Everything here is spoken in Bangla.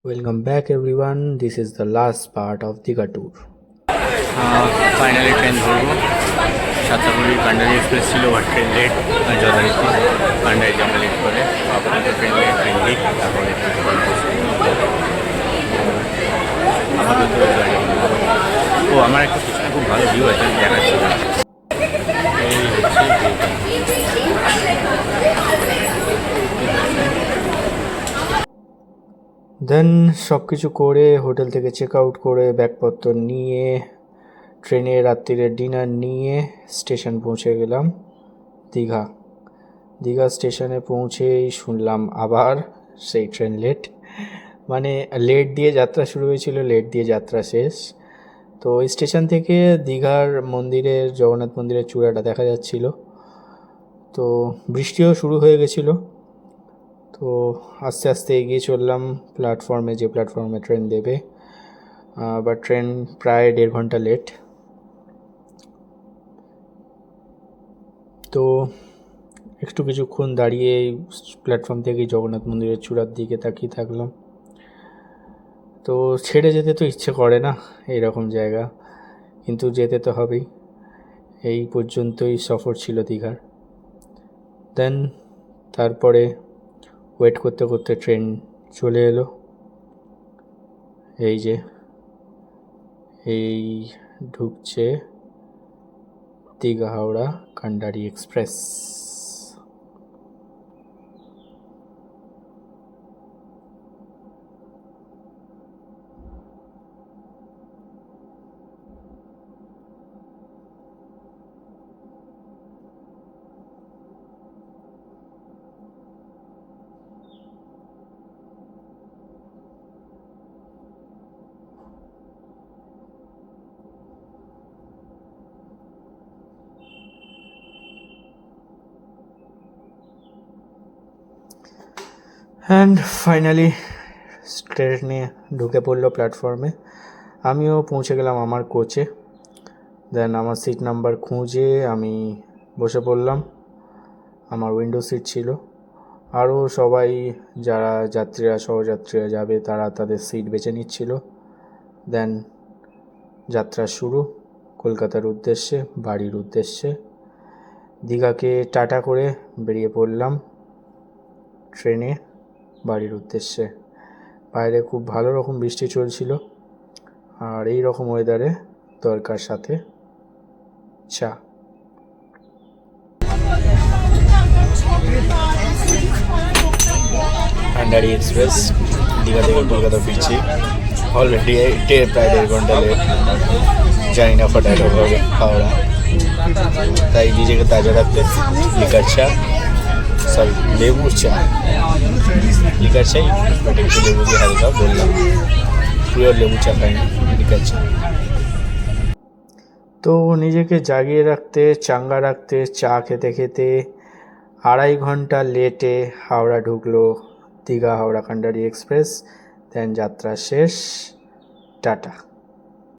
Welcome back everyone. This is the last part of Diga tour. Finally train ধরবো। সাতটাগুড়ি কান্ডারি এক্সপ্রেস ছিল, বাট ট্রেন লেট যথারীতি। কান্ডারি আমরা লেট করে আপাতত ট্রেন লেট তারপরে আপাতত ও আমার একটা পিছনে খুব ভালো ভিউ আছে, দেখাচ্ছি। এই দেন সব কিছু করে হোটেল থেকে চেক আউট করে ব্যাগপত্র নিয়ে ট্রেনে রাত্রিরে ডিনার নিয়ে স্টেশন পৌঁছে গেলাম দীঘা স্টেশনে পৌঁছেই শুনলাম আবার সেই ট্রেন লেট। মানে লেট দিয়ে যাত্রা শুরু হয়েছিল, লেট দিয়ে যাত্রা শেষ। তো ওই স্টেশন থেকে দীঘার মন্দিরের জগন্নাথ মন্দিরের চূড়াটা দেখা যাচ্ছিল। তো বৃষ্টিও শুরু হয়ে গেছিলো। তো আস্তে আস্তে এগিয়ে চললাম প্ল্যাটফর্মে, যে প্ল্যাটফর্মে ট্রেন দেবে। বাট ট্রেন প্রায় 1.5 ঘন্টা লেট। তো একটু কিছুক্ষণ দাঁড়িয়ে প্ল্যাটফর্ম থেকে জগন্নাথ মন্দিরের চূড়ার দিকে তাকিয়ে থাকলাম। তো ছেড়ে যেতে তো ইচ্ছে করে না এইরকম জায়গা, কিন্তু যেতে তো হবেই। এই পর্যন্তই সফর ছিল দীঘার। দেন তারপরে ওয়েট করতে করতে ট্রেন চলে এলো। এই যে এই ঢুকছে দীঘা হাওড়া কান্ডারি এক্সপ্রেস। অ্যান্ড ফাইনালি ট্রেনে ঢুকে পড়লো প্ল্যাটফর্মে। আমিও পৌঁছে গেলাম আমার কোচে। দেন আমার সিট নাম্বার খুঁজে আমি বসে পড়লাম। আমার উইন্ডো সিট ছিল। আরও সবাই যারা যাত্রীরা সহযাত্রীরা যাবে তারা তাদের সিট বেছে নিচ্ছিল। দেন যাত্রা শুরু কলকাতার উদ্দেশ্যে, বাড়ির উদ্দেশ্যে। দীঘাকে টাটা করে বেরিয়ে পড়লাম ট্রেনে বাড়ির উদ্দেশ্যে। বাইরে খুব ভালো রকম বৃষ্টি চলছিল, আর এই রকম ওয়েদারে দরকার সাথে চা। কান্ডারি এক্সপ্রেস দীঘা থেকে কলকাতা ফিরছি। অলরেডি প্রায় 1.5 ঘন্টা লেট। জানি না ফটাফট হবে হাওড়া, তাই নিজেকে তাজা রাখতে লিকার চা, সরি লেবুর চা, লিকার চাই বাট একটু লেবু দিয়ে হালকা বললাম, পিওর লেবু চা খাইনি, লিকার চা। তো নিজেকে জাগিয়ে রাখতে, চাঙ্গা রাখতে চা খেতে খেতে 2.5 ঘন্টা লেটে হাওড়া ঢুকলো দীঘা হাওড়া কান্ডারি এক্সপ্রেস। দেন যাত্রা শেষ, টাটা।